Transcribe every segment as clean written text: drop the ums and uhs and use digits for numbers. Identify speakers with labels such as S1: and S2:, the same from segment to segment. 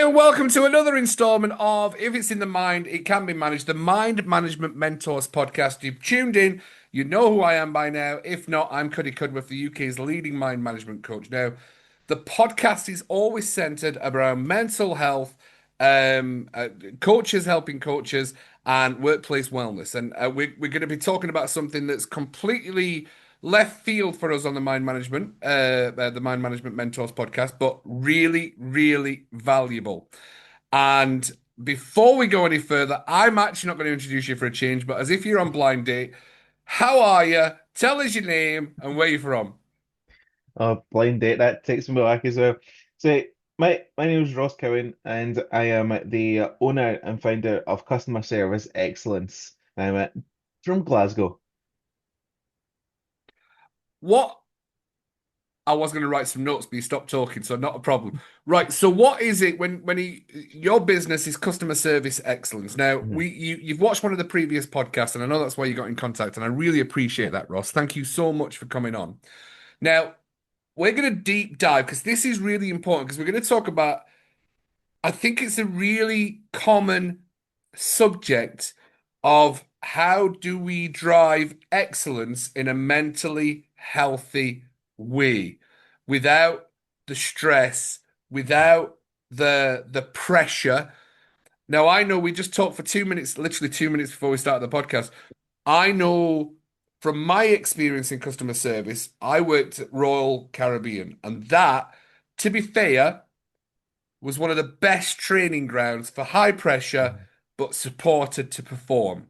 S1: and welcome to another installment of If It's in the Mind, It Can Be Managed, the Mind Management Mentors podcast. You've tuned in, you know who I am by now. If not, I'm Cuddy Cudworth, the UK's leading mind management coach. Now, the podcast is always centered around mental health, coaches helping coaches, and workplace wellness. And we're going to be talking about something that's completely left field for us on the Mind Management Mentors podcast, but really, really valuable. And before we go any further, I'm actually not going to introduce you for a change, but as if you're on blind date, how are you? Tell us your name and where you're from.
S2: Blind date, that takes me back as well. So my name is Ross Cowan and I am the owner and founder of Customer Service Excellence. I'm from Glasgow.
S1: What? I was going to write some notes, but you stopped talking, so not a problem. Right. So, what is it your business is customer service excellence? Now,
S2: Mhm.
S1: you've watched one of the previous podcasts, and I know that's why you got in contact, and I really appreciate that, Ross. Thank you so much for coming on. Now, we're going to deep dive because this is really important because we're going to talk about. I think it's a really common subject of how do we drive excellence in a mentally healthy way without the stress, without the pressure. Now I know we just talked for 2 minutes, literally 2 minutes before we started the podcast. I know from my experience in customer service, I worked at Royal Caribbean, and that, to be fair, was one of the best training grounds for high pressure
S2: Mhm.
S1: but supported to perform.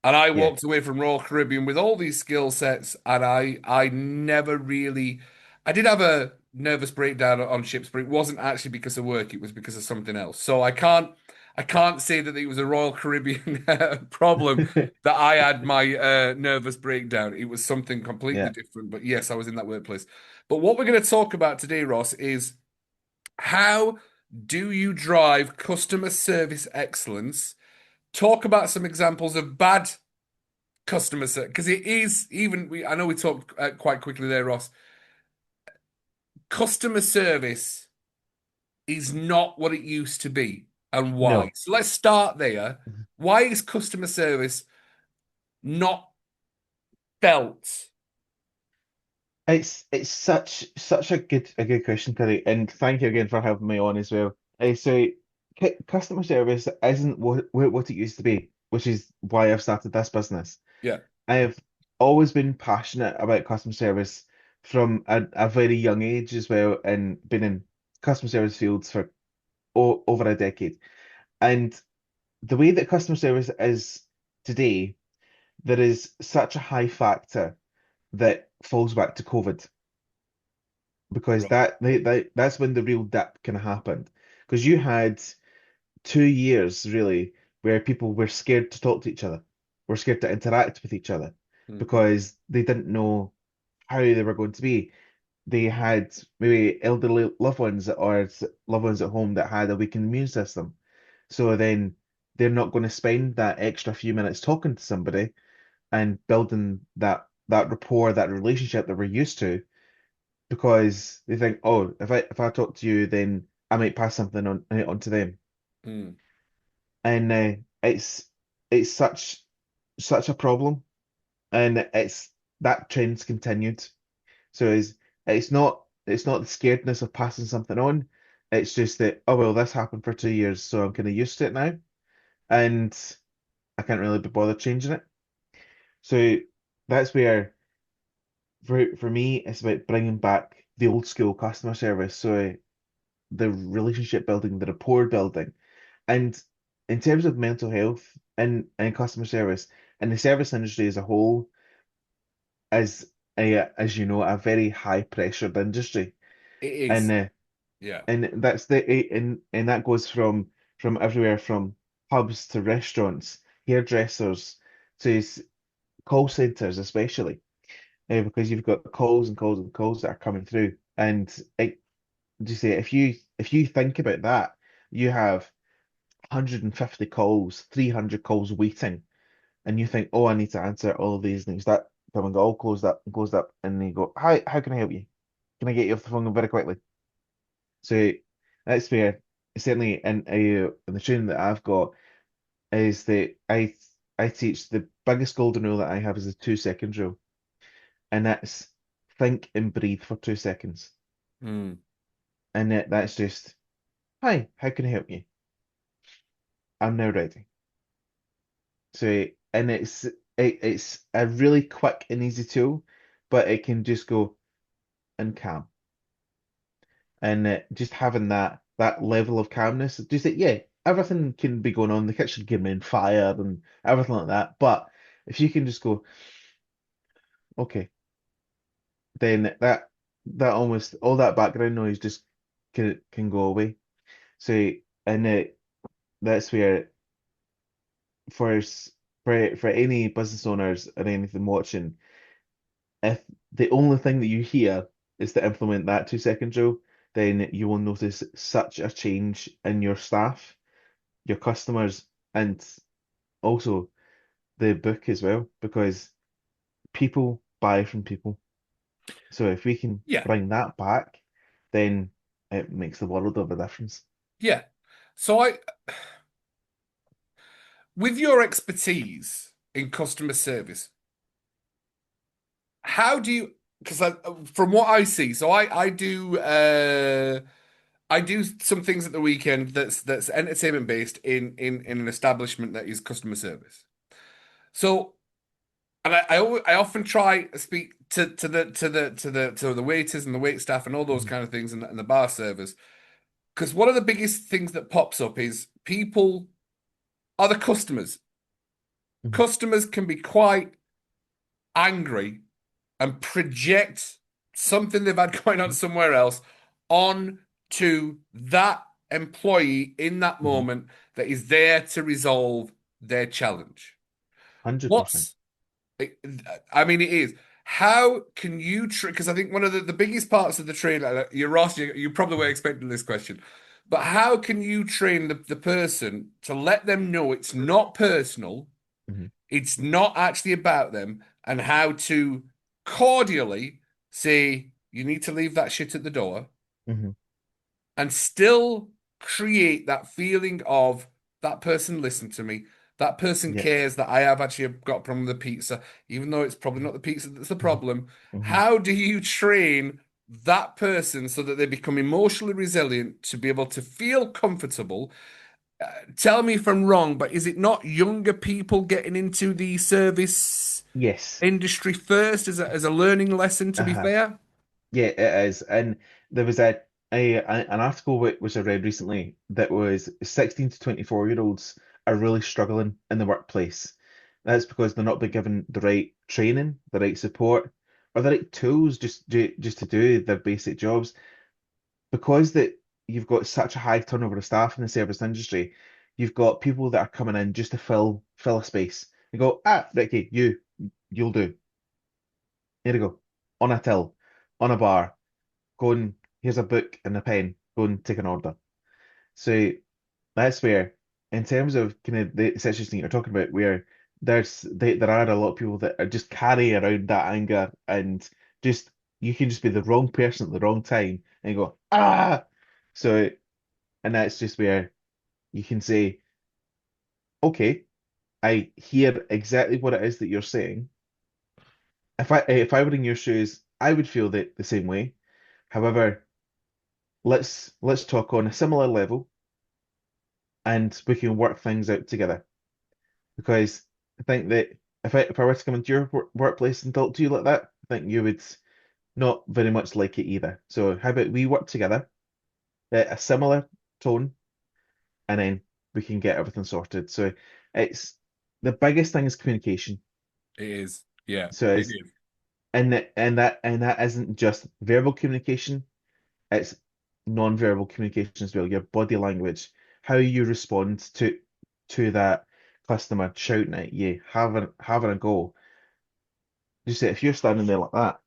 S1: And I
S2: Yeah.
S1: walked away from Royal Caribbean with all these skill sets, and I never really I did have a nervous breakdown on ships, but it wasn't actually because of work, it was because of something else. So I can't say that it was a Royal Caribbean problem that I had my nervous breakdown. It was something completely
S2: Yeah.
S1: different. But yes, I was in that workplace. But what we're going to talk about today, Ross, is how do you drive customer service excellence? Talk about some examples of bad customer service because it is even I know we talked quite quickly there, Ross. Customer service is not what it used to be, and why.
S2: No.
S1: So let's start there. Why is customer service not felt?
S2: It's such a good question, Curry, and thank you again for having me on as well. So customer service isn't what it used to be, which is why I've started this business.
S1: Yeah.
S2: I have always been passionate about customer service from a very young age as well, and been in customer service fields for o over a decade. And the way that customer service is today, there is such a high factor that falls back to COVID, because
S1: Right.
S2: that's when the real dip kind of happened. Because you had 2 years really where people were scared to talk to each other, were scared to interact with each other
S1: Mm.
S2: because they didn't know how they were going to be. They had maybe elderly loved ones or loved ones at home that had a weakened immune system. So then they're not going to spend that extra few minutes talking to somebody and building that rapport, that relationship that we're used to, because they think, oh, if I talk to you, then I might pass something on to them.
S1: Mm.
S2: And it's such a problem, and it's that trend's continued. So it's not the scaredness of passing something on. It's just that, oh well, this happened for 2 years, so I'm kind of used to it now, and I can't really be bothered changing it. So that's where, for me, it's about bringing back the old school customer service. So the relationship building, the rapport building, and in terms of mental health and customer service and the service industry as a whole, is as you know, a very high pressured industry.
S1: It
S2: And
S1: is. Yeah.
S2: that's and that goes from everywhere from pubs to restaurants, hairdressers to call centers, especially, because you've got calls and calls and calls that are coming through. And just say, if you think about that, you have 150 calls, 300 calls waiting, and you think, oh, I need to answer all of these things. That come and go, all closed up, and you go, how can I help you? Can I get you off the phone very quickly? So that's fair. certainly in the training that I've got is that I teach the biggest golden rule that I have is the 2 seconds rule, and that's think and breathe for 2 seconds,
S1: Mm.
S2: and that's just hi, how can I help you? I'm now ready. So and it's a really quick and easy tool, but it can just go and calm. And just having that level of calmness, just that yeah, everything can be going on. The kitchen can be on fire and everything like that. But if you can just go, okay, then that almost all that background noise just can go away. So and that's where for for any business owners or anything watching, if the only thing that you hear is to implement that 2 second rule, then you will notice such a change in your staff, your customers, and also the book as well, because people buy from people. So if we can
S1: Yeah,
S2: bring that back, then it makes the world of a difference.
S1: yeah. So with your expertise in customer service, how do you, because from what I see, so I do some things at the weekend that's entertainment based in an establishment that is customer service. So, and I often try to speak to the waiters and the wait staff and all those
S2: Mhm,
S1: kind of things and the bar servers, because one of the biggest things that pops up is people are the customers.
S2: mhm,
S1: Customers can be quite angry and project something they've had going on
S2: mhm,
S1: somewhere else on to that employee in that
S2: mhm.
S1: moment that is there to resolve their challenge.
S2: 100%.
S1: What's, I mean, it is. How can you, because I think one of the biggest parts of the training, you're Ross, you probably were expecting this question, but how can you train the person to let them know it's not personal?
S2: Mhm,
S1: It's not actually about them, and how to cordially say, you need to leave that shit at the door,
S2: mhm.
S1: and still create that feeling of that person listened to me. That person
S2: Yeah.
S1: cares that I have actually got a problem with the pizza, even though it's probably not the pizza that's the
S2: Mhm,
S1: problem.
S2: mhm.
S1: How do you train that person so that they become emotionally resilient to be able to feel comfortable? Tell me if I'm wrong, but is it not younger people getting into the service
S2: Yes.
S1: industry first as a learning lesson, to be
S2: Uh-huh.
S1: fair?
S2: Yeah, it is. And there was an article which I read recently that was 16 to 24-year-olds are really struggling in the workplace. That's because they're not being given the right training, the right support, or the right tools just to do their basic jobs. Because that you've got such a high turnover of staff in the service industry, you've got people that are coming in just to fill a space. You go, Ricky, you'll do. Here you go. On a till, on a bar go and here's a book and a pen, go and take an order. So that's where, in terms of kind of the situation you're talking about, where there are a lot of people that are just carry around that anger and just you can just be the wrong person at the wrong time and you go, ah. So and that's just where you can say, okay, I hear exactly what it is that you're saying. If I were in your shoes, I would feel the same way. However, let's talk on a similar level and we can work things out together. Because I think that if I were to come into your workplace and talk to you like that, I think you would not very much like it either. So how about we work together at a similar tone, and then we can get everything sorted. So it's the biggest thing is communication.
S1: It is. Yeah,
S2: So
S1: it
S2: it's
S1: is.
S2: and that isn't just verbal communication. It's non-verbal communication as well, your body language, how you respond to that customer shouting at you, having a go. Just say if you're standing there like that,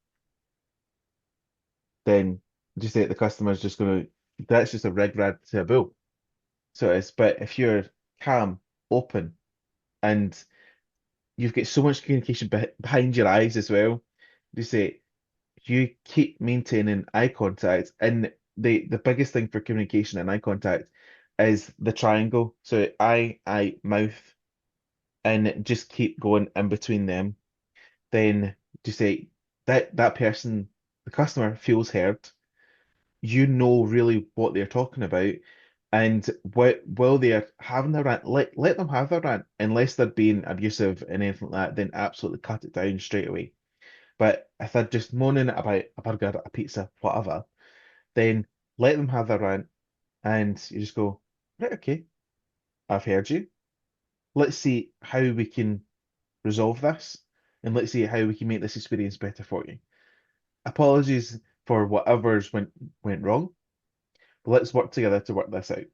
S2: then just say the customer's just gonna that's just a red rag to a bull. So it's but if you're calm, open, and you've got so much communication behind your eyes as well, just say you keep maintaining eye contact and the biggest thing for communication and eye contact. is the triangle. So eye, mouth, and just keep going in between them. Then just say that person, the customer feels heard. You know really what they're talking about. And while they're having their rant, let them have their rant. Unless they're being abusive and anything like that, then absolutely cut it down straight away. But if they're just moaning about a burger, a pizza, whatever, then let them have their rant and you just go, right, okay, I've heard you. Let's see how we can resolve this and let's see how we can make this experience better for you. Apologies for whatever's went wrong, but let's work together to work this out.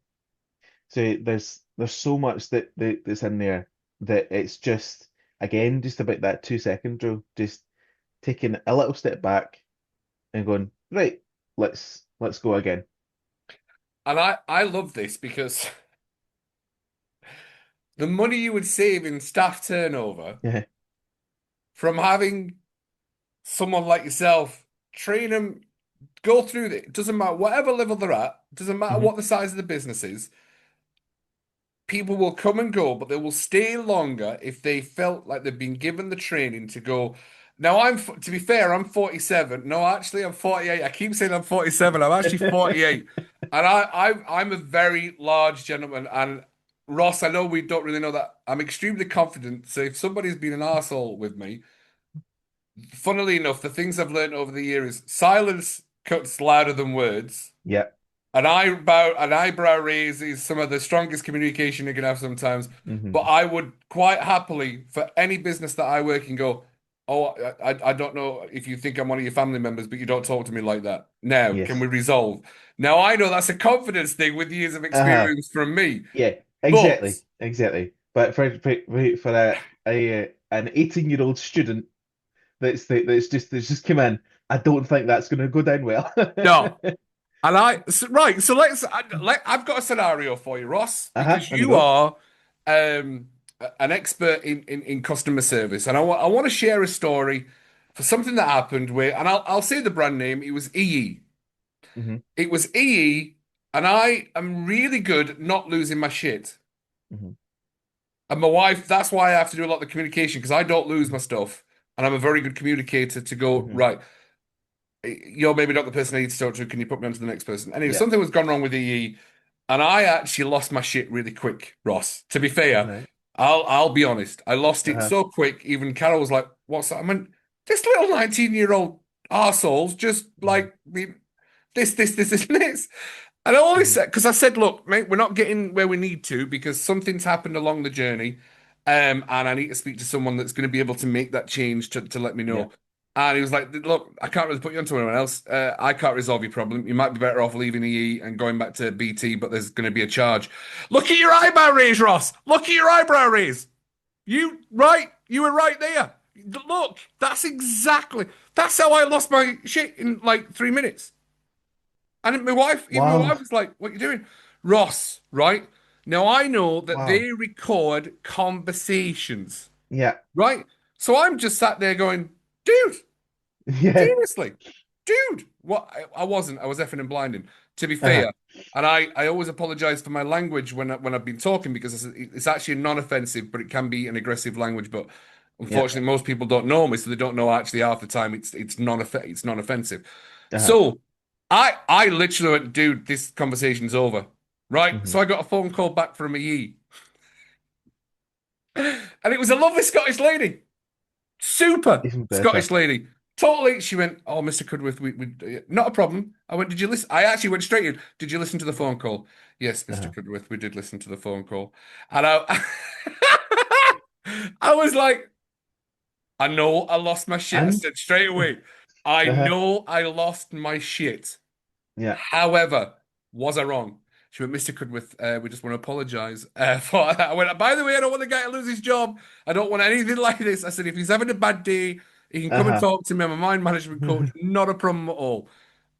S2: So there's so much that's in there that it's just again just about that 2 second drill, just taking a little step back and going, right, let's go again.
S1: And I love this because the money you would save in staff turnover
S2: Yeah.
S1: from having someone like yourself train them, go through it. It doesn't matter whatever level they're at, doesn't matter
S2: Hmm.
S1: what the size of the business is. People will come and go, but they will stay longer if they felt like they've been given the training to go. Now, to be fair, I'm 47. No, actually, I'm 48. I keep saying I'm 47. I'm actually 48. And I'm a very large gentleman. And Ross, I know we don't really know that. I'm extremely confident. So if somebody's been an arsehole with me, funnily enough, the things I've learned over the years is silence cuts louder than words.
S2: Yeah.
S1: An eyebrow raise is some of the strongest communication you can have sometimes.
S2: Hmm.
S1: But I would quite happily, for any business that I work in, go, oh, I don't know if you think I'm one of your family members, but you don't talk to me like that. Now, can
S2: Yes.
S1: we resolve? Now, I know that's a confidence thing with years of
S2: Uh-huh.
S1: experience from me,
S2: Yeah,
S1: but
S2: exactly. Exactly. But for an 18-year-old student that's just come in, I don't think that's going to go down well.
S1: no. Right, so I've got a scenario for you, Ross,
S2: Uh-huh.
S1: because
S2: Let me
S1: you
S2: go.
S1: are an expert in customer service, and I want to share a story for something that happened where, and I'll say the brand name. It was EE.
S2: Hmm.
S1: It was EE, and I am really good at not losing my shit.
S2: Hmm.
S1: And my wife, that's why I have to do a lot of the communication because I don't lose my stuff, and I'm a very good communicator to go,
S2: Hmm.
S1: right, you're maybe not the person I need to talk to. Can you put me on to the next person? Anyway,
S2: Yeah.
S1: something was gone wrong with EE, and I actually lost my shit really quick, Ross. To be fair,
S2: Right.
S1: I'll be honest. I lost it
S2: Uh-huh.
S1: so quick. Even Carol was like, "What's that?" I mean, this little 19-year-old arsehole's just
S2: Hmm.
S1: like this, and this. And I always
S2: Hmm.
S1: said, because I said, look, mate, we're not getting where we need to because something's happened along the journey. And I need to speak to someone that's going to be able to make that change to let me
S2: Yeah.
S1: know. And he was like, look, I can't really put you onto anyone else. I can't resolve your problem. You might be better off leaving EE and going back to BT, but there's going to be a charge. Look at your eyebrow raise, Ross. Look at your eyebrow raise. You were right there. Look, that's how I lost my shit in like 3 minutes. And even my wife
S2: Wow.
S1: was like, "What are you doing?" Ross, right? Now I know that
S2: Wow.
S1: they record conversations,
S2: Yeah.
S1: right? So I'm just sat there going, "Dude,
S2: Yeah.
S1: seriously, dude, what?" I wasn't. I was effing and blinding. To be
S2: Uh-huh.
S1: fair, and I always apologize for my language when I've been talking because it's actually non-offensive, but it can be an aggressive language. But
S2: Yeah.
S1: unfortunately, most people don't know me, so they don't know actually half the time it's non-offensive.
S2: Uh-huh.
S1: So I literally went, dude, this conversation's over. Right?
S2: Hmm.
S1: So I got a phone call back from a ye. And it was a lovely Scottish lady. Super
S2: Even better.
S1: Scottish lady. Totally. She went, oh, Mr. Cudworth, not a problem. I went, did you listen? I actually went straight in. Did you listen to the phone call? Yes, Mr.
S2: Uh-huh.
S1: Cudworth, we did listen to the phone call. And I was like, I know I lost my shit. I
S2: And
S1: said straight away, I
S2: uh-huh.
S1: know I lost my shit.
S2: Yeah.
S1: However, was I wrong? She went, Mr. Cudworth, we just want to apologize for that. I went, by the way, I don't want the guy to lose his job. I don't want anything like this. I said, if he's having a bad day, he can come and
S2: Uh-huh.
S1: talk to me. I'm a mind management coach. Not a problem at all.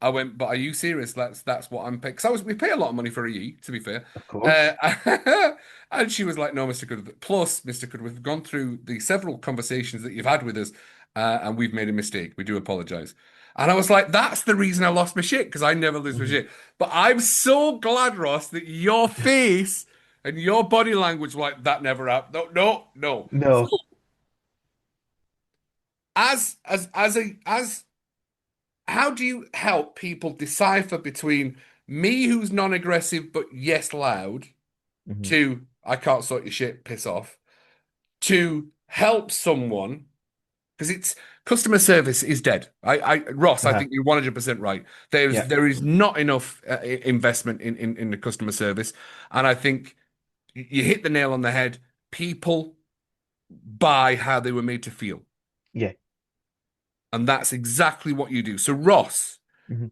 S1: I went, but are you serious? That's what I'm paying. Because we pay a lot of money for a ye, to be fair.
S2: Of course.
S1: And she was like, no, Mr. Cudworth. Plus, Mr. Cudworth, we've gone through the several conversations that you've had with us. and we've made a mistake. We do apologize. And I was like, that's the reason I lost my shit because I never lose my
S2: Mhm.
S1: shit. But I'm so glad, Ross, that your face and your body language were like that never happened. No, no, no. So
S2: No.
S1: as how do you help people decipher between me who's non-aggressive but yes loud
S2: Mhm.
S1: to I can't sort your shit, piss off, to help someone because it's customer service is dead. Ross, I
S2: Uh-huh.
S1: think you're 100% right. There's
S2: Yeah.
S1: there is not enough investment in the customer service, and I think you hit the nail on the head. People buy how they were made to feel,
S2: Yeah.
S1: and that's exactly what you do. So, Ross,
S2: Mhm.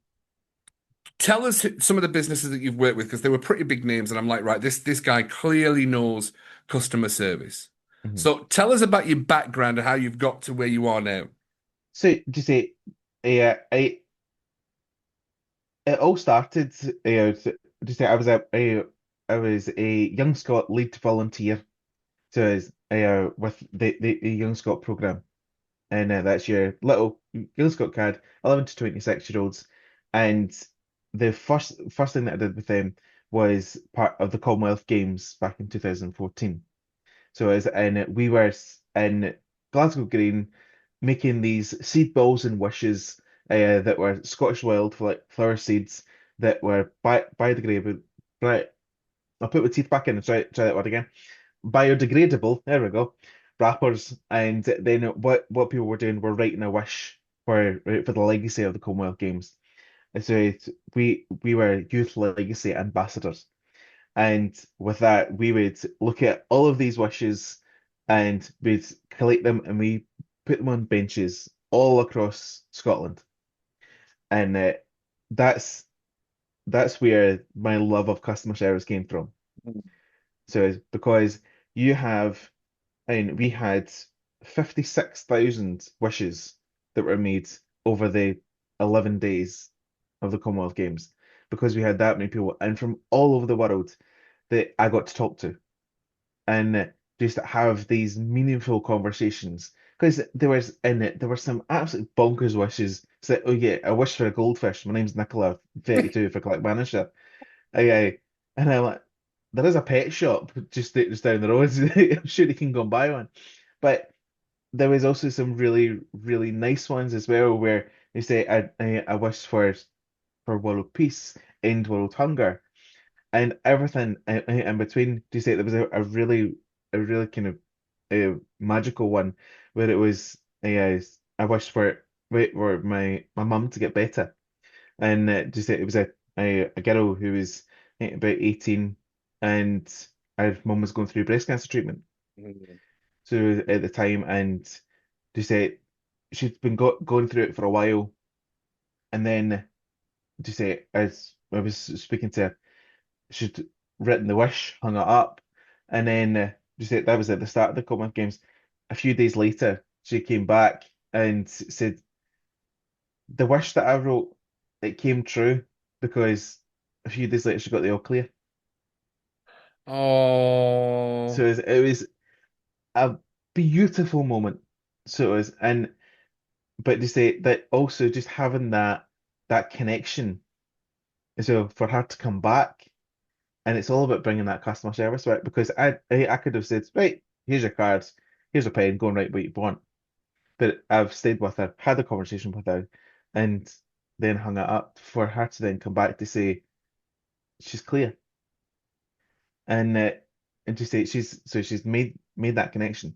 S1: tell us some of the businesses that you've worked with because they were pretty big names, and I'm like, right, this guy clearly knows customer service.
S2: Mhm.
S1: So, tell us about your background and how you've got to where you are now.
S2: So just say, yeah, it all started. Just say I was a Young Scot lead volunteer. So I was with the Young Scot program, and that's your little Young Scot card, 11 to 26-year-olds, and the first thing that I did with them was part of the Commonwealth Games back in 2014. So as in we were in Glasgow Green making these seed balls and wishes that were Scottish wildflower seeds that were biodegradable. Right, I'll put my teeth back in and try that word again. Biodegradable. There we go. Wrappers, and then what people were doing were writing a wish for the legacy of the Commonwealth Games. And so we were youth legacy ambassadors. And with that, we would look at all of these wishes and we'd collect them and we put them on benches all across Scotland. And that's that's where my love of customer service came from. So it's because you have, and we had 56,000 wishes that were made over the 11 days of the Commonwealth Games because we had that many people and from all over the world that I got to talk to and just have these meaningful conversations. Because there were some absolute bonkers wishes. So, oh yeah, I wish for a goldfish. My name's Nicola, 32 for Click Manager. And I'm like, there is a pet shop just down the road. I'm sure you can go and buy one. But there was also some really, really nice ones as well where they say I wish for world peace, end world hunger and everything in between. Do you say there was a really kind of magical one where it was I wished for my mum to get better, and do you say it was a girl who was about 18, and her mum was going through breast cancer treatment.
S1: Mm.
S2: So at the time, and do you say she'd been going through it for a while, and then do you say as I was speaking to her she'd written the wish, hung it up, and then just that was at the start of the Commonwealth Games. A few days later, she came back and said, "The wish that I wrote, it came true because a few days later she got the all clear." So
S1: Oh.
S2: it was a beautiful moment. So it was, and but to say that also just having that connection, so for her to come back. And it's all about bringing that customer service right because I could have said, right, here's your cards, here's a pen, go and write what you want. But I've stayed with her, had a conversation with her, and then hung it up for her to then come back to say she's clear. And to say she's made that connection.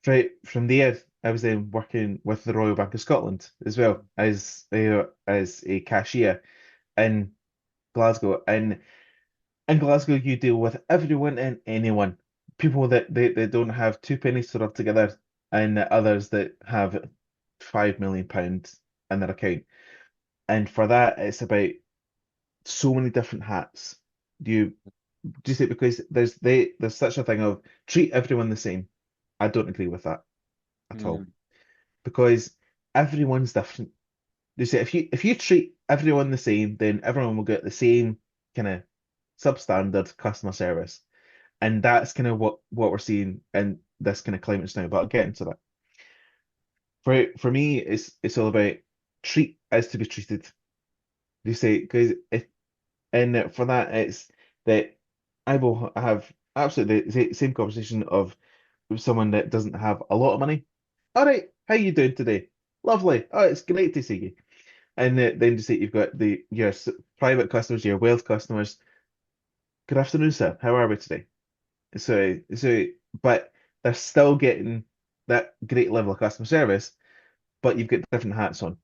S2: Right from there, I was then working with the Royal Bank of Scotland as well as a cashier in Glasgow. And in Glasgow, you deal with everyone and anyone. People that they don't have two pennies to rub together, and others that have £5 million in their account. And for that, it's about so many different hats. Do you just it because there's such a thing of treat everyone the same. I don't agree with that at all
S1: Mm.
S2: because everyone's different. They say if you treat everyone the same, then everyone will get the same kind of substandard customer service. And that's kind of what we're seeing in this kind of climate now. But I'll get into that. For me, it's all about treat as to be treated. You say because if and for that it's that I will have absolutely the same conversation of with someone that doesn't have a lot of money. All right, how you doing today? Lovely. Oh, it's great to see you. And then just say you've got your private customers, your wealth customers. Good afternoon, sir. How are we today? So, but they're still getting that great level of customer service, but you've got different hats on.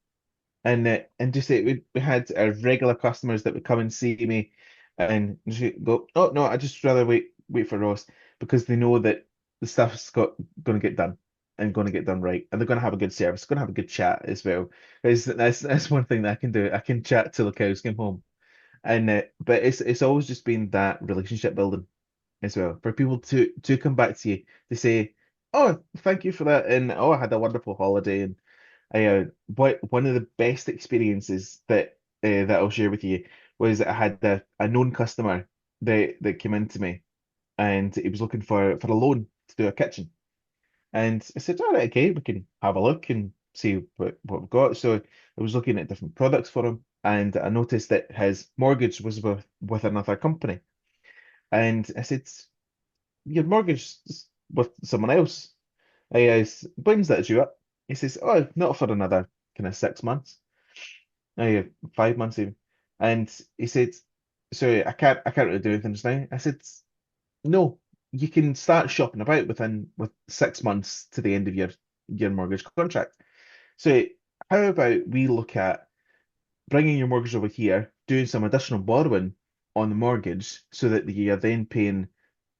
S2: And just say we had our regular customers that would come and see me and just go, oh no, I just rather wait for Ross because they know that the stuff's got going to get done and going to get done right, and they're going to have a good service, going to have a good chat as well. That's one thing that I can do. I can chat till the cows come home, and but it's always just been that relationship building as well for people to come back to you to say, oh, thank you for that, and oh, I had a wonderful holiday, and what one of the best experiences that I'll share with you was I had a known customer that came into me and he was looking for a loan to do a kitchen. And I said, all right, okay, we can have a look and see what we've got. So I was looking at different products for him and I noticed that his mortgage was with another company. And I said, your mortgage is with someone else. When's that due up? He says, oh, not for another kind of 6 months, uh, 5 months even. And he said, sorry, I can't really do anything just now. I said, no, you can start shopping about with 6 months to the end of your mortgage contract. So how about we look at bringing your mortgage over here, doing some additional borrowing on the mortgage so that you're then paying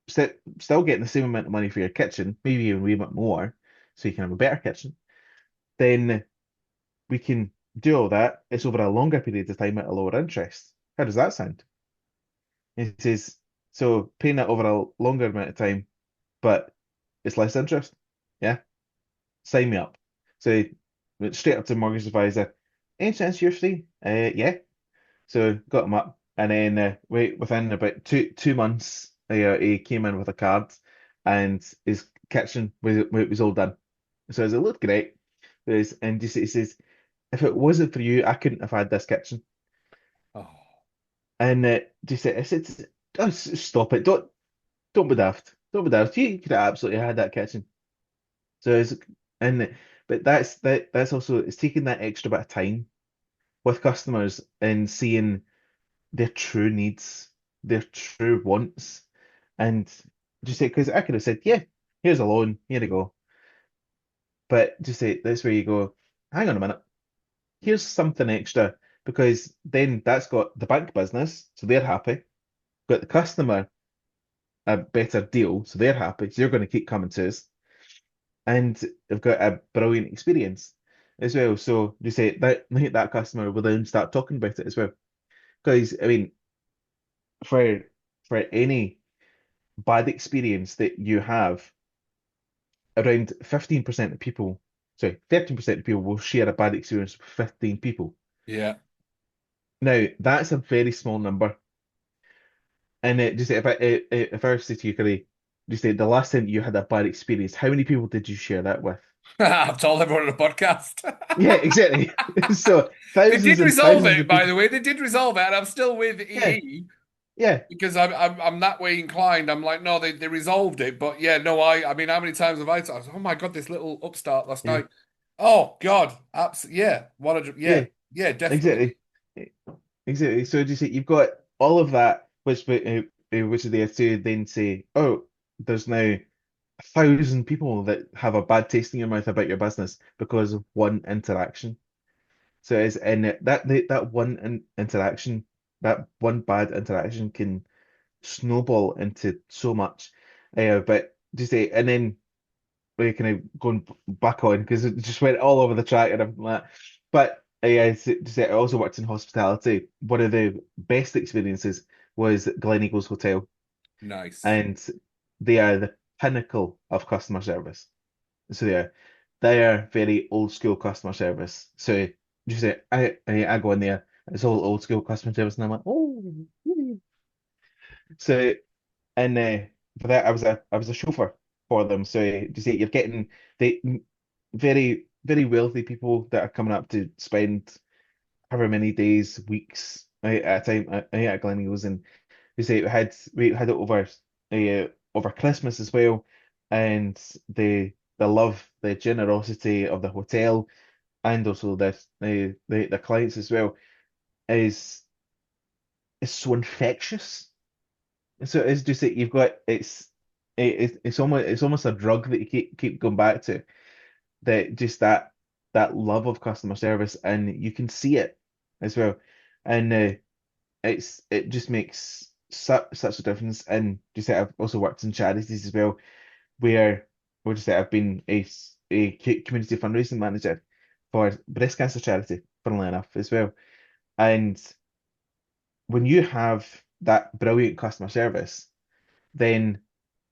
S2: still getting the same amount of money for your kitchen, maybe even a wee bit more, so you can have a better kitchen. Then we can do all that. It's over a longer period of time at a lower interest. How does that sound? It says, so paying that over a longer amount of time, but it's less interest. Yeah, sign me up. So went straight up to the mortgage advisor. Any chance you're free? Yeah. So got him up, and then within about two months, he came in with a card, and his kitchen was all done. So it looked great. And just he says, if it wasn't for you, I couldn't have had this kitchen.
S1: Oh,
S2: And just I said, oh, stop it! Don't be daft. Don't be daft. You could have absolutely had that kitchen. So it's and but that's also it's taking that extra bit of time with customers and seeing their true needs, their true wants, and just say because I could have said, yeah, here's a loan, here you go. But just say that's where you go, hang on a minute, here's something extra because then that's got the bank business, so they're happy. Got the customer a better deal, so they're happy. So you're going to keep coming to us, and they've got a brilliant experience as well. So you say that customer will then start talking about it as well. Because I mean, for any bad experience that you have, around 15% of people, sorry, 13% of people will share a bad experience with 15 people.
S1: yeah.
S2: Now, that's a very small number. And just if I was to say to you, Curry, just say the last time you had a bad experience, how many people did you share that with?
S1: I've told everyone on the podcast.
S2: Yeah, exactly. So
S1: They
S2: thousands
S1: did
S2: and
S1: resolve
S2: thousands
S1: it,
S2: of
S1: by
S2: people.
S1: the way. They did resolve it, and I'm still with
S2: Yeah,
S1: EE
S2: yeah,
S1: because I'm that way inclined. I'm like, no, they resolved it, but yeah, no, I mean, how many times have I was, oh my God, this little upstart last
S2: yeah,
S1: night. Oh God, absolutely, yeah,
S2: yeah,
S1: yeah, definitely.
S2: exactly. Exactly. So just say you've got all of that, which is there to then say, oh, there's now 1,000 people that have a bad taste in your mouth about your business because of one interaction. So it's and that one interaction, that one bad interaction can snowball into so much. But just say, and then we're kind of going back on because it just went all over the track and everything like that. But yeah, to say I also worked in hospitality. One of the best experiences was Gleneagles Hotel,
S1: Nice.
S2: and they are the pinnacle of customer service. So they are very old school customer service. So you say I go in there, it's all old school customer service, and I'm like, oh. So and for that, I was a chauffeur for them. So you see, you're getting the very. very wealthy people that are coming up to spend however many days, weeks at a time at Gleneagles, and we say we had it over Christmas as well, and the love, the generosity of the hotel, and also the clients as well is so infectious. So it's just that you've got it's almost a drug that you keep going back to, that just that love of customer service, and you can see it as well, and it just makes such a difference. And just say I've also worked in charities as well, where we'll just say I've been a community fundraising manager for breast cancer charity, funnily enough, as well. And when you have that brilliant customer service, then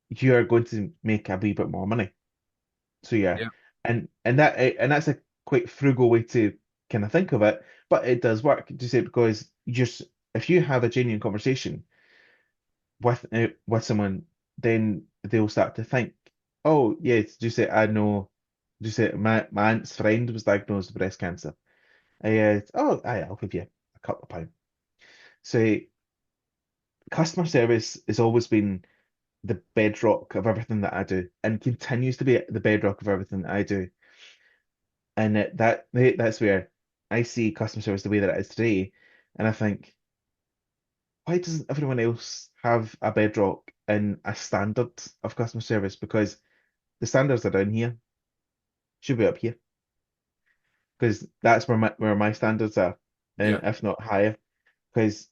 S2: you are going to make a wee bit more money. So yeah,
S1: Yeah.
S2: and that's a quite frugal way to kind of think of it, but it does work. To say because just if you have a genuine conversation with someone, then they'll start to think, oh yes, just say I know, just say my aunt's friend was diagnosed with breast cancer. Oh, I'll give you a couple of pounds. So customer service has always been the bedrock of everything that I do, and continues to be the bedrock of everything that I do. And that's where I see customer service the way that it is today, and I think, why doesn't everyone else have a bedrock and a standard of customer service? Because the standards are down here, should be up here, because that's where my standards are, and
S1: Yeah.
S2: if not higher. Because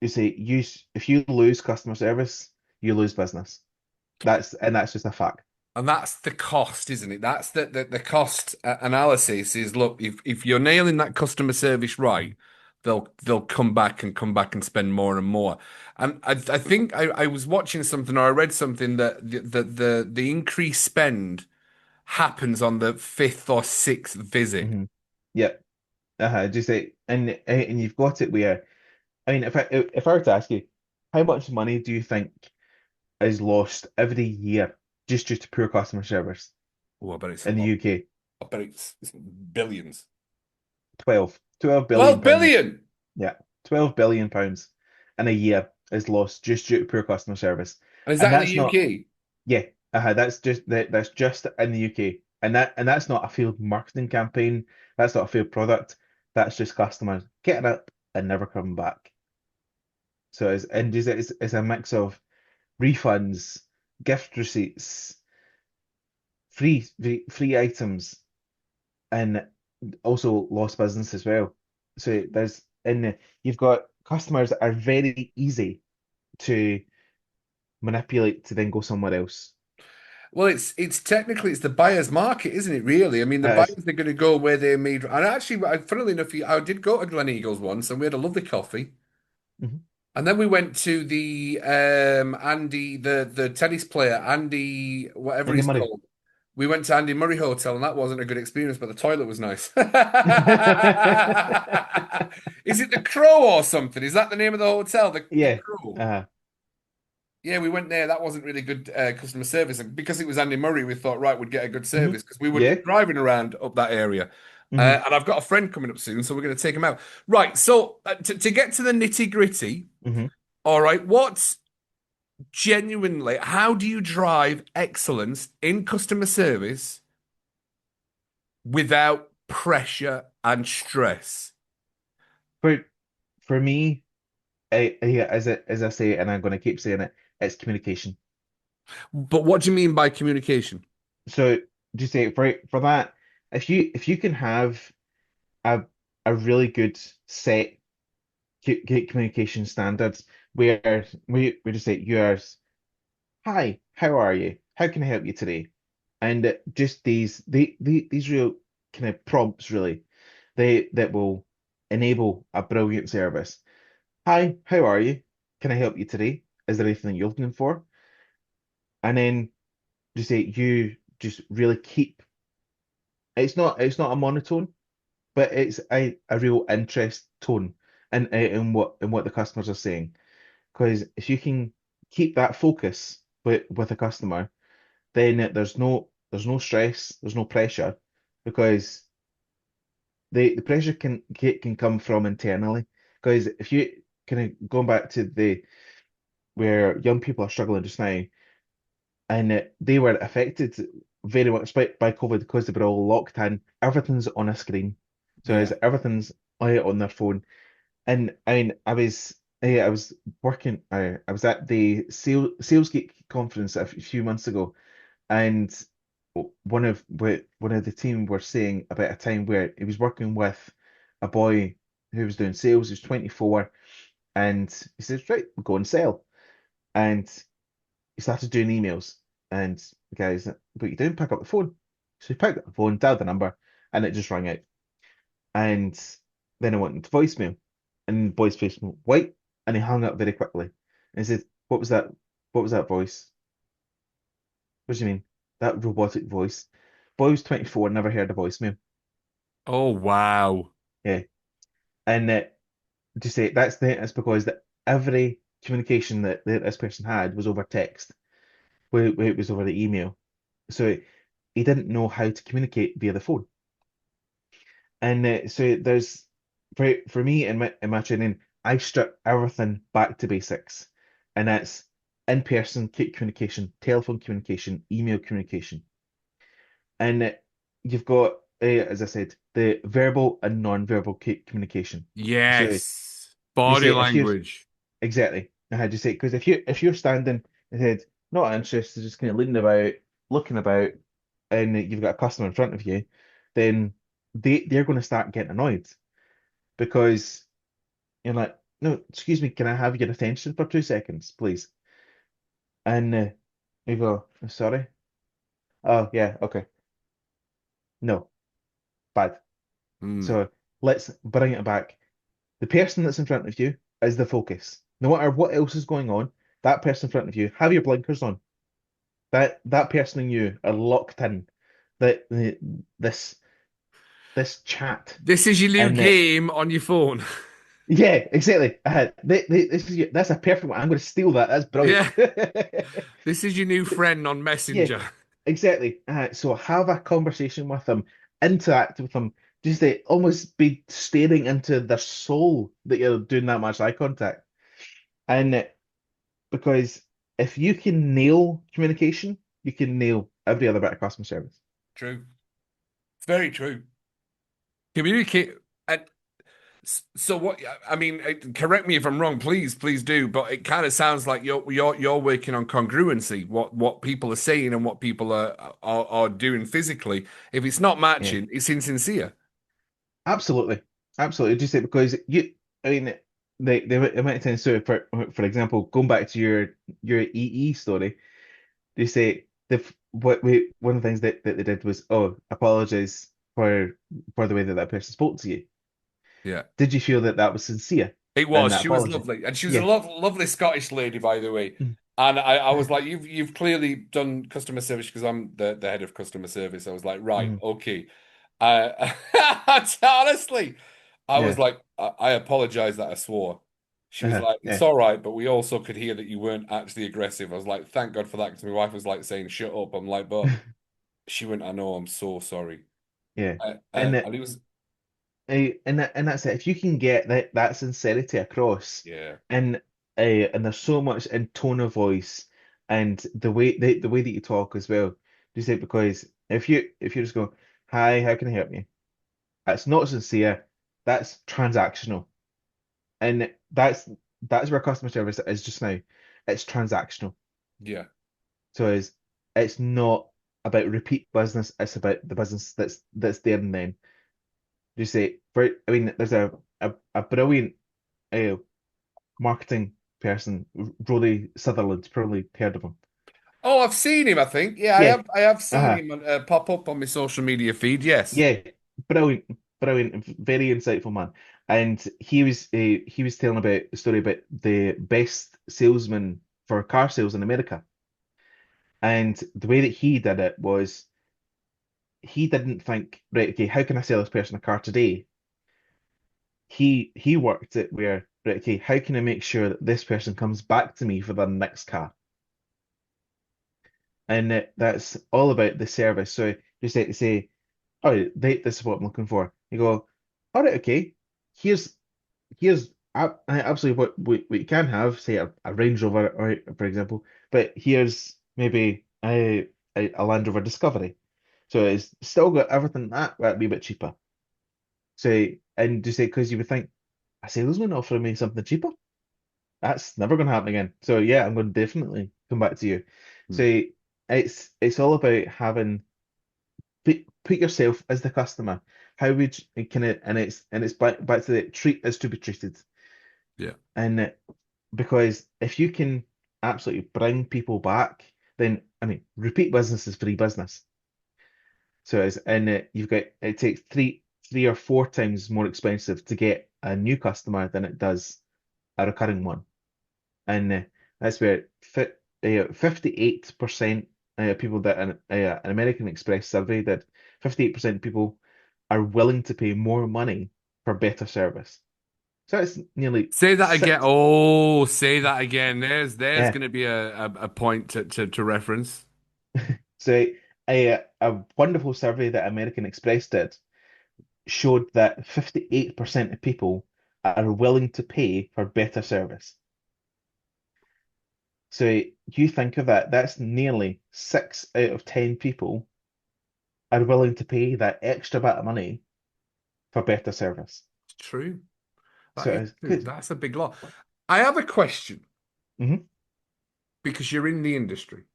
S2: you say if you lose customer service, you lose business. That's just a fact.
S1: And that's the cost, isn't it? That's the cost analysis is look, if you're nailing that customer service right, they'll come back and spend more and more. And I think I was watching something or I read something that the increased spend happens on the fifth or sixth visit.
S2: Hmm. Yeah. Just say, and you've got it where, I mean, if I were to ask you, how much money do you think is lost every year just due to poor customer service
S1: Oh, I bet it's a
S2: in the
S1: lot.
S2: UK?
S1: I bet it's billions.
S2: 12 billion
S1: 12
S2: pounds.
S1: billion.
S2: Yeah, 12 billion pounds in a year is lost just due to poor customer service.
S1: And is
S2: And
S1: that in the
S2: that's not,
S1: UK?
S2: yeah, that's just in the UK. And that's not a failed marketing campaign. That's not a failed product. That's just customers getting up and never coming back. So it's a mix of refunds, gift receipts, free items, and also lost business as well. So you've got customers that are very easy to manipulate to then go somewhere else.
S1: Well, it's technically it's the buyer's market, isn't it? Really, I mean, the
S2: That is,
S1: buyers are going to go where they made. And actually, funnily enough, I did go to Gleneagles once, and we had a lovely coffee.
S2: mhm.
S1: And then we went to the Andy, the tennis player, Andy, whatever
S2: Andy
S1: he's
S2: Murray.
S1: called. We went to Andy Murray Hotel, and that wasn't a good experience, but the toilet was nice. Is it the Crow or something? Is that the name of the hotel? The
S2: Yeah.
S1: Crow.
S2: Uh,
S1: Yeah, we went there. That wasn't really good customer service. And because it was Andy Murray, we thought, right, we'd get a good
S2: mhm.
S1: service because we were
S2: Yeah.
S1: driving around up that area.
S2: Hmm.
S1: And I've got a friend coming up soon, so we're going to take him out. Right. So to get to the nitty gritty,
S2: Hmm.
S1: all right, what's genuinely, how do you drive excellence in customer service without pressure and stress?
S2: For for me, yeah, as I say, and I'm going to keep saying it, it's communication.
S1: But what do you mean by communication?
S2: So just say for that, if you can have a a really good set communication standards, where we just say yours, hi, how are you? How can I help you today? And just these real kind of prompts, really, they that will enable a brilliant service. Hi, how are you? Can I help you today? Is there anything you're looking for? And then just say you just really keep, it's not a monotone, but it's a real interest tone in what the customers are saying. Because if you can keep that focus with a customer, then there's no stress, there's no pressure, because the pressure can come from internally. Because if you kind of going back to the where young people are struggling just now, and they were affected very much by COVID because they were all locked in. Everything's on a screen, so
S1: Yeah.
S2: as everything's on their phone. And I mean, I was working. I was at the Sales Geek conference a few months ago, and one of the team were saying about a time where he was working with a boy who was doing sales. He was 24, and he says, "Right, we'll go and sell." And he started doing emails, and the guy's, "But you didn't pick up the phone." So he picked up the phone, dialed the number, and it just rang out. And then I went into voicemail, and the boy's face went white, and he hung up very quickly. And he said, "What was that? What was that voice? What do you mean? That robotic voice?" Boy was 24, never heard a voicemail.
S1: Oh, wow.
S2: Yeah. And just say that's because that every communication that this person had was over text, where it was over the email. So he didn't know how to communicate via the phone. And so there's for me in my training, I strip everything back to basics, and that's in-person communication, telephone communication, email communication, and you've got, as I said, the verbal and non-verbal communication. So
S1: Yes.
S2: you
S1: Body
S2: say if you're
S1: language.
S2: exactly, I had to say because if you're standing and said not interested, just kind of leaning about, looking about, and you've got a customer in front of you, then they're going to start getting annoyed because you're like, no, excuse me, can I have your attention for 2 seconds, please? And you go, sorry. Oh yeah, okay. No, bad.
S1: Hmm.
S2: So let's bring it back. The person that's in front of you is the focus. No matter what else is going on, that person in front of you, have your blinkers on. That person and you are locked in. That this this chat
S1: This is your new
S2: and
S1: game on your phone.
S2: yeah, exactly. That's a perfect one. I'm going to steal that. That's brilliant.
S1: Yeah. This is your new friend on
S2: Yeah,
S1: Messenger.
S2: exactly. So have a conversation with them, interact with them, just to almost be staring into their soul that you're doing that much eye contact. And because if you can nail communication, you can nail every other bit of customer service.
S1: True. It's very true. Communicate. And so what, I mean, correct me if I'm wrong, please, please do, but it kind of sounds like you're working on congruency, what people are saying and what people are doing physically. If it's not
S2: Yeah,
S1: matching, it's insincere.
S2: absolutely, absolutely. Just say because I mean, they might tend to, for example, going back to your EE story. They say one of the things that they did was, oh, apologize for the way that person spoke to you.
S1: Yeah.
S2: Did you feel that that was sincere
S1: It
S2: in
S1: was.
S2: that
S1: She was
S2: apology?
S1: lovely, and she was a
S2: Yeah.
S1: lovely Scottish lady, by the way.
S2: Mm.
S1: And I was like, you've clearly done customer service because I'm the head of customer service. I was like, right,
S2: Mhm.
S1: okay. Uh, honestly, I was
S2: Yeah.
S1: like, I apologize that I swore. She was like, it's
S2: Yeah.
S1: all right, but we also could hear that you weren't actually aggressive. I was like, thank God for that, because my wife was like saying, shut up. I'm like, but she went, I know, I'm so sorry.
S2: Yeah. And
S1: And it was,
S2: and that's it. If you can get that sincerity across,
S1: yeah,
S2: and there's so much in tone of voice and the way that you talk as well. Just say because if you just go, hi, how can I help you? That's not sincere. That's transactional. And that's where customer service is just now. It's transactional.
S1: yeah,
S2: So it's not about repeat business, it's about the business that's there and then. You say, I mean, there's a brilliant uh, marketing person, Roddy Sutherland, probably heard of him.
S1: oh, I've seen him, I think. Yeah, I
S2: Yeah.
S1: have. I have seen
S2: Uh-huh.
S1: him pop up on my social media feed. Yes.
S2: Yeah. Brilliant, brilliant, very insightful man. And he was telling about a story about the best salesman for car sales in America. And the way that he did it was he didn't think, right, okay, how can I sell this person a car today? He worked it where, right, okay, how can I make sure that this person comes back to me for their next car? And that's all about the service. So just like to say, oh, this is what I'm looking for. You go, all right, okay. Here's absolutely what you can have, say a Range Rover, or for example, but here's maybe a Land Rover Discovery. So it's still got everything that wee bit cheaper. So and just say because you would think a salesman offering me something cheaper, that's never going to happen again. So yeah, I'm going to definitely come back to you.
S1: Hmm.
S2: So it's all about having put yourself as the customer. How would you, can it and it's back to the treat as to be treated.
S1: Yeah.
S2: And because if you can absolutely bring people back, then I mean, repeat business is free business. So it's and you've got it takes three or four times more expensive to get a new customer than it does a recurring one. And that's where 58% people that an American Express survey that 58% of people are willing to pay more money for better service. So it's nearly
S1: Say that again.
S2: six.
S1: Oh, say that again. There's
S2: Yeah.
S1: going to be a point to reference.
S2: So a wonderful survey that American Express did showed that 58% of people are willing to pay for better service. So you think of that, that's nearly 6 out of 10 people are willing to pay that extra bit of money for better service.
S1: It's true. That
S2: So
S1: is
S2: it's
S1: true.
S2: good.
S1: That's a big lot. I have a question
S2: Hmm.
S1: because you're in the industry.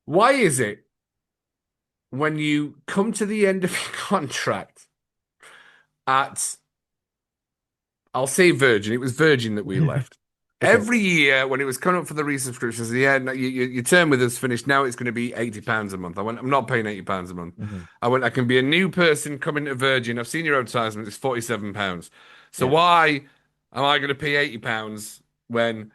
S1: Why is it when you come to the end of your contract at, I'll say Virgin, it was Virgin that we left.
S2: Okay.
S1: Every year when it was coming up for the resubscriptions, yeah, no, your term with us finished. Now it's going to be £80 a month. I went, I'm not paying £80 a month.
S2: Hmm.
S1: I went, I can be a new person coming to Virgin. I've seen your advertisement, it's £47. So
S2: Yeah.
S1: why am I going to pay £80 when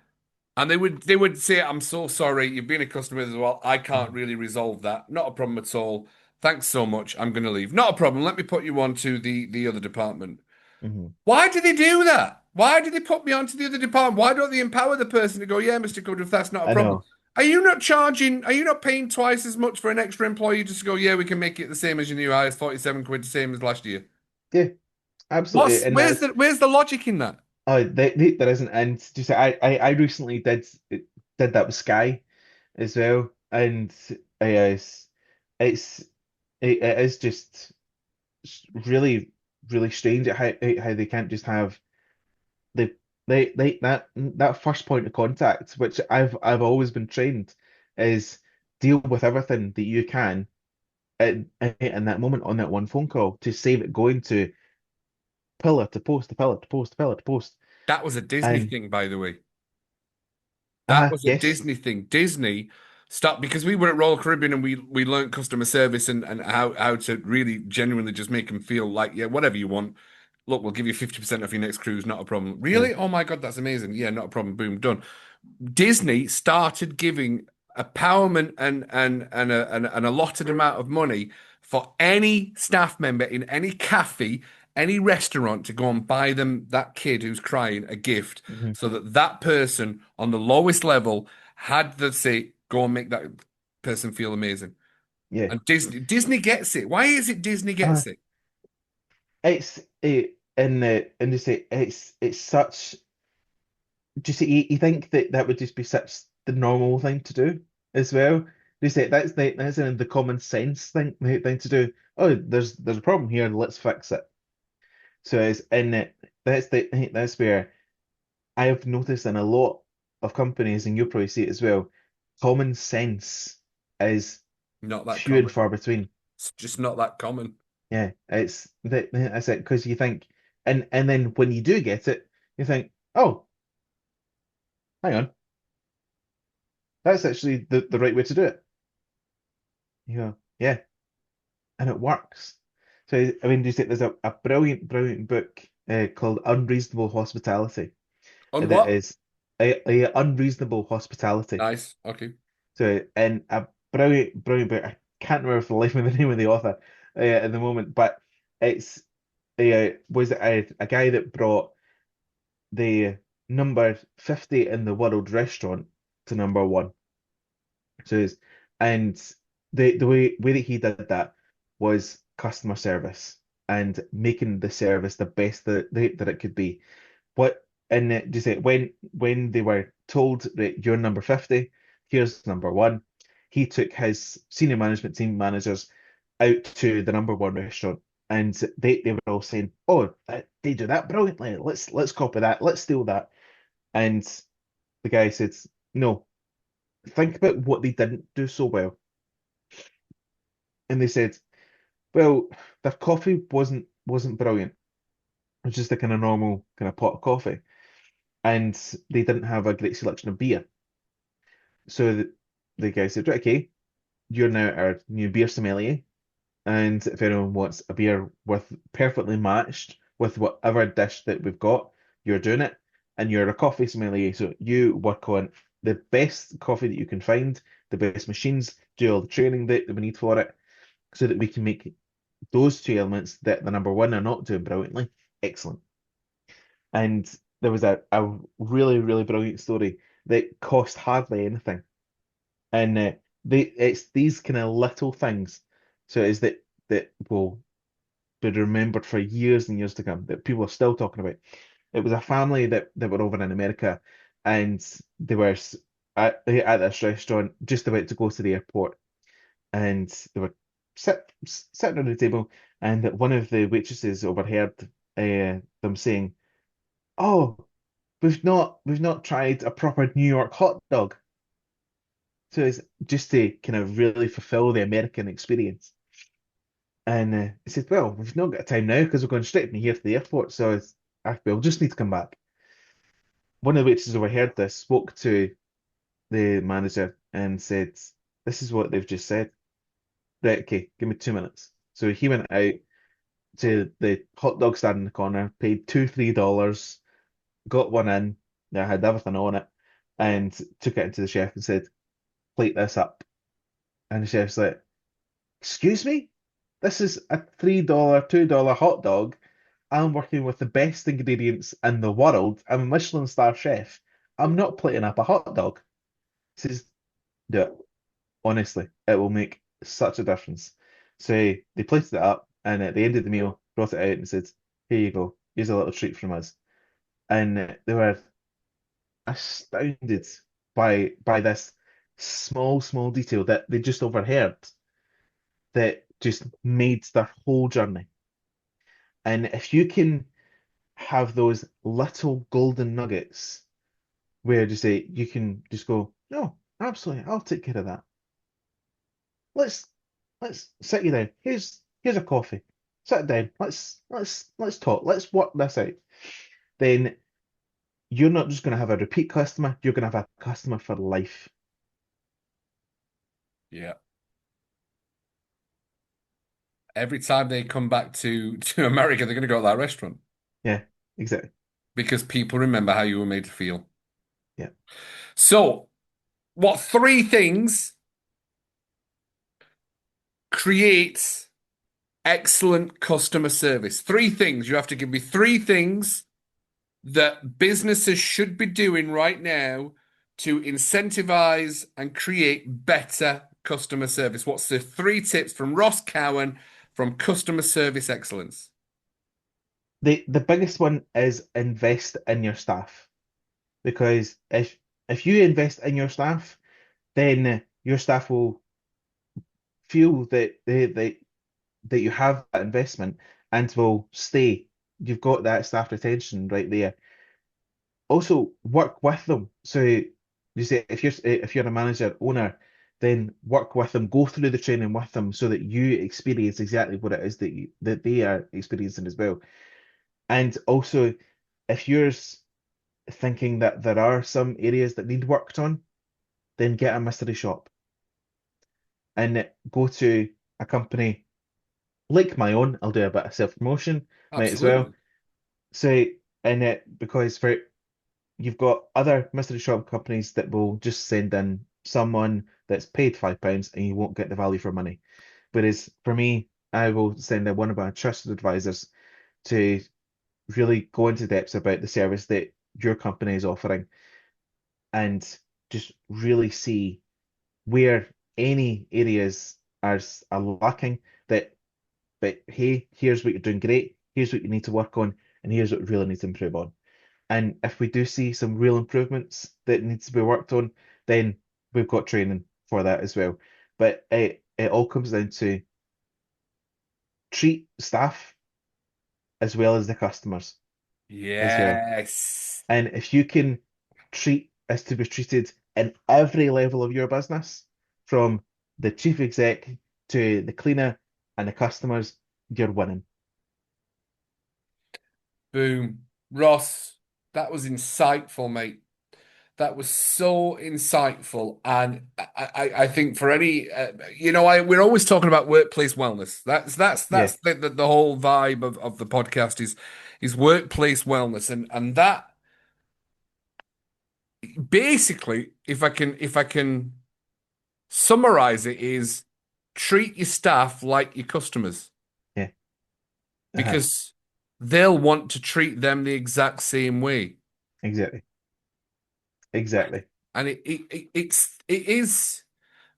S1: and they would say, I'm so sorry, you've been a customer as well. I can't
S2: Hmm.
S1: really resolve that. Not a problem at all. Thanks so much. I'm going to leave. Not a problem. Let me put you on to the other department.
S2: Hmm.
S1: Why do they do that? Why do they put me onto the other department? Why don't they empower the person to go, yeah, Mr. Goodruff, that's not a
S2: I
S1: problem?
S2: know.
S1: Are you not paying twice as much for an extra employee just to go, yeah, we can make it the same as your new hires, 47 quid, the same as last year?
S2: Yeah, absolutely. And that's
S1: Where's the logic in that?
S2: oh, there isn't. And just I recently did that with Sky as well, and it's it is just really strange at how they can't just have the they that first point of contact, which I've always been trained, is deal with everything that you can in that moment on that one phone call to save it going to pillar to post to pillar to post to pillar to post.
S1: That was a Disney
S2: And
S1: thing, by the way. That was a
S2: yes.
S1: Disney thing. Disney stopped because we were at Royal Caribbean and we learned customer service and how to really genuinely just make them feel like, yeah, whatever you want. Look, we'll give you 50% off your next cruise, not a problem.
S2: Yeah.
S1: Really? Oh my God, that's amazing. Yeah, not a problem. Boom, done. Disney started giving empowerment and allotted amount of money for any staff member in any cafe, any restaurant to go and buy them that kid who's crying a gift,
S2: Hmm.
S1: so that that person on the lowest level had the say, go and make that person feel amazing.
S2: Yeah.
S1: And Disney gets it. Why is it Disney
S2: Uh,
S1: gets it?
S2: it's and they say it's such just you think that that would just be such the normal thing to do as well. They say that's the common sense thing to do. Oh, there's a problem here, let's fix it. So it's in it that's where I have noticed in a lot of companies, and you'll probably see it as well, common sense is
S1: Not that
S2: few and
S1: common.
S2: far between.
S1: It's just not that common.
S2: Yeah, it's that's it because you think, and then when you do get it, you think, oh, hang on, that's actually the right way to do it. You go, yeah, and it works. So I mean, you say there's a brilliant book called Unreasonable Hospitality
S1: On
S2: that
S1: what?
S2: is a unreasonable hospitality.
S1: Nice. Okay.
S2: So and a brilliant book. I can't remember for the life of the name of the author at the moment, but it's was a guy that brought the number 50 in the world restaurant to number one. So it's, and the way that he did that was customer service and making the service the best that it could be. What and just say when they were told that you're number 50, here's number one, he took his senior management team managers out to the number one restaurant, and they were all saying, "Oh, they do that brilliantly. Let's copy that. Let's steal that." And the guy said, "No, think about what they didn't do so well." And they said, "Well, their coffee wasn't brilliant. It was just a kind of normal kind of pot of coffee, and they didn't have a great selection of beer." So the guy said, "Right, okay, you're now our new beer sommelier, and if anyone wants a beer with perfectly matched with whatever dish that we've got, you're doing it, and you're a coffee sommelier. So you work on the best coffee that you can find, the best machines, do all the training that we need for it, so that we can make those two elements that the number one are not doing brilliantly excellent." And there was a really, really brilliant story that cost hardly anything. And it's these kind of little things. So it is that will be remembered for years and years to come, that people are still talking about. It was a family that were over in America, and they were at this restaurant just about to go to the airport, and they were sitting around the table, and one of the waitresses overheard them saying, "Oh, we've not tried a proper New York hot dog." So it's just to kind of really fulfill the American experience. And he said, "Well, we've not got time now because we're going straight from here to the airport. So we'll just need to come back." One of the waitresses overheard this, spoke to the manager and said, "This is what they've just said." "Right, okay, give me 2 minutes." So he went out to the hot dog stand in the corner, paid $2, $3, got one in that had everything on it, and took it into the chef and said, "Plate this up." And the chef's like, "Excuse me? This is a $3, $2 hot dog. I'm working with the best ingredients in the world. I'm a Michelin star chef. I'm not plating up a hot dog." He says, "Do it. Honestly, it will make such a difference." So they plated it up, and at the end of the meal, brought it out and said, "Here you go. Here's a little treat from us." And they were astounded by this small detail that they just overheard that just made their whole journey. And if you can have those little golden nuggets where just say you can just go, "No, absolutely, I'll take care of that. Let's let's sit you down. Here's a coffee. Sit down. Let's talk. Let's work this out." Then you're not just going to have a repeat customer, you're going to have a customer for life.
S1: Yeah. Every time they come back to America, they're going to go to that restaurant
S2: Yeah, exactly.
S1: because people remember how you were made to feel.
S2: Yeah.
S1: So, what three things create excellent customer service? Three things. You have to give me three things that businesses should be doing right now to incentivize and create better customer service. What's the three tips from Ross Cowan from Customer Service Excellence?
S2: The biggest one is invest in your staff, because if you invest in your staff, then your staff will feel that you have that investment and will stay. You've got that staff retention right there. Also, work with them. So you say if you're a manager owner, then work with them, go through the training with them so that you experience exactly what it is that they are experiencing as well. And also, if you're thinking that there are some areas that need worked on, then get a mystery shop and go to a company like my own. I'll do a bit of self-promotion, might as well.
S1: Absolutely.
S2: So, and because for you've got other mystery shop companies that will just send in someone that's paid £5 and you won't get the value for money. Whereas for me, I will send in one of my trusted advisors to really go into depth about the service that your company is offering and just really see where any areas are lacking, that but hey, here's what you're doing great, here's what you need to work on, and here's what you really need to improve on. And if we do see some real improvements that needs to be worked on, then we've got training for that as well. But it all comes down to treat staff as well as the customers as well.
S1: Yes.
S2: And if you can treat as to be treated in every level of your business, from the chief exec to the cleaner and the customers, you're winning.
S1: Boom. Ross, that was insightful, mate. That was so insightful, and I think for any, we're always talking about workplace wellness.
S2: Yeah,
S1: That's the whole vibe of the podcast is workplace wellness, and that basically, if I can summarize it, is treat your staff like your customers
S2: yeah, uh-huh,
S1: because they'll want to treat them the exact same way.
S2: exactly, exactly.
S1: And it is.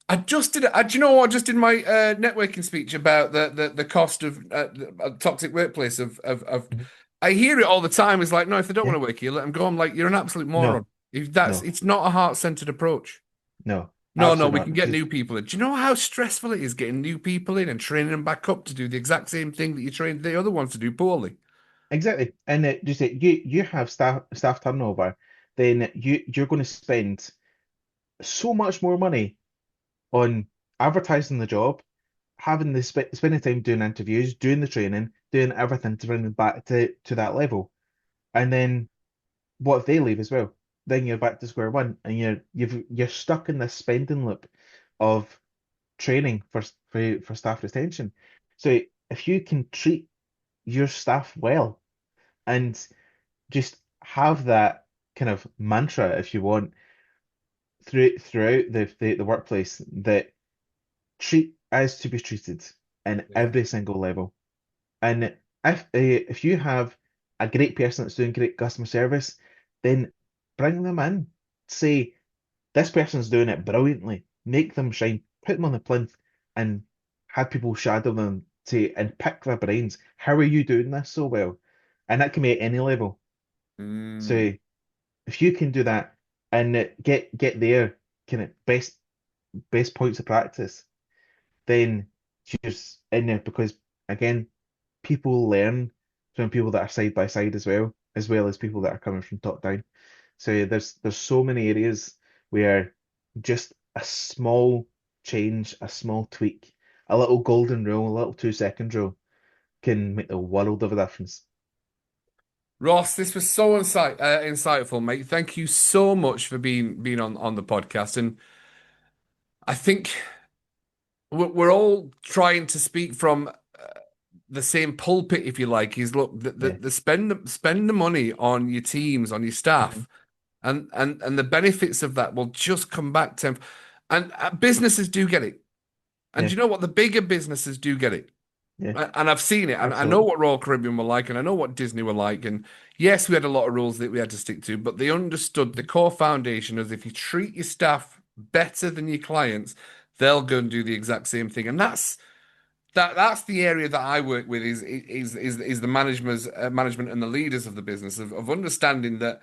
S1: I just did. Do you know what? I just did my networking speech about the cost of a toxic workplace. Of
S2: Mhm.
S1: I hear it all the time. It's like, no, if they don't want
S2: Yeah,
S1: to work here, let them go. I'm like, you're an absolute moron.
S2: no,
S1: If that's,
S2: no,
S1: it's not a heart-centered approach.
S2: no,
S1: No, no,
S2: absolutely
S1: we
S2: not.
S1: can get
S2: Because
S1: new people in. Do you know how stressful it is getting new people in and training them back up to do the exact same thing that you trained the other ones to do poorly?
S2: exactly, and just say you have staff turnover, then you're going to spend so much more money on advertising the job, having the spending time doing interviews, doing the training, doing everything to bring them back to that level. And then what if they leave as well? Then you're back to square one, and you're stuck in this spending loop of training for staff retention. So if you can treat your staff well and just have that kind of mantra, if you want, throughout the workplace, that treat as to be treated in
S1: Yeah.
S2: every single level. And if you have a great person that's doing great customer service, then bring them in. Say this person's doing it brilliantly. Make them shine. Put them on the plinth and have people shadow them to and pick their brains. How are you doing this so well? And that can be at any level.
S1: Mm.
S2: So if you can do that and get their kind of best points of practice, then she's in there because again, people learn from people that are side by side as well as people that are coming from top down. So there's so many areas where just a small change, a small tweak, a little golden rule, a little 2 second rule can make the world of a difference.
S1: Ross, this was so insightful, mate. Thank you so much for being on the podcast. And I think we're all trying to speak from the same pulpit, if you like. Is look,
S2: Yeah.
S1: spend the money on your teams, on your
S2: Hmm.
S1: staff, and the benefits of that will just come back to them. And businesses do get it. And
S2: Yeah.
S1: you know what? The bigger businesses do get it.
S2: Yeah.
S1: And I've seen it, and I know
S2: Absolutely.
S1: what Royal Caribbean were like, and I know what Disney were like. And yes, we had a lot of rules that we had to stick to, but they understood the core foundation is if you treat your staff better than your clients, they'll go and do the exact same thing. And that's the area that I work with is the management and the leaders of the business of understanding that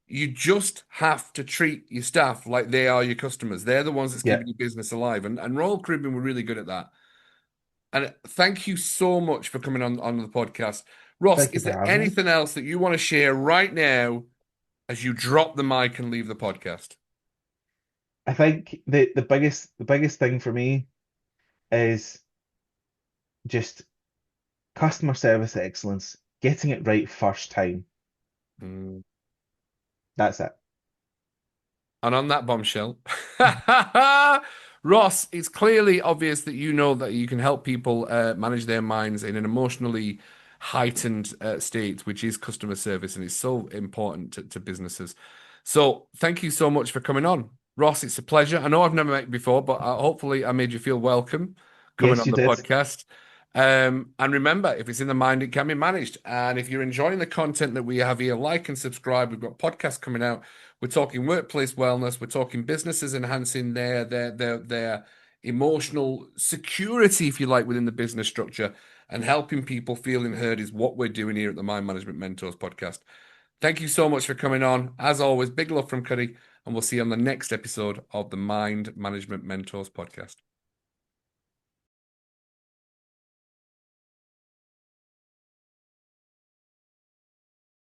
S1: you just have to treat your staff like they are your customers. They're the ones that's
S2: Yeah.
S1: keeping your business alive. And Royal Caribbean were really good at that. And thank you so much for coming on the podcast. Ross,
S2: Thank you
S1: is
S2: for
S1: there
S2: having me.
S1: anything else that you want to share right now as you drop the mic and leave the podcast?
S2: I think the biggest thing for me is just customer service excellence, getting it right first time.
S1: Mm.
S2: That's it.
S1: And on that bombshell, Ross, it's clearly obvious that you know that you can help people manage their minds in an emotionally heightened state, which is customer service, and it's so important to businesses. So, thank you so much for coming on, Ross. It's a pleasure. I know I've never met you before, but hopefully, I made you feel welcome coming
S2: Yes,
S1: on
S2: you
S1: the
S2: did.
S1: podcast. And remember, if it's in the mind, it can be managed. And if you're enjoying the content that we have here, like and subscribe. We've got podcasts coming out. We're talking workplace wellness. We're talking businesses enhancing their emotional security, if you like, within the business structure. and helping people feeling heard is what we're doing here at the Mind Management Mentors podcast. Thank you so much for coming on. As always, big love from Cuddy, and we'll see you on the next episode of the Mind Management Mentors podcast.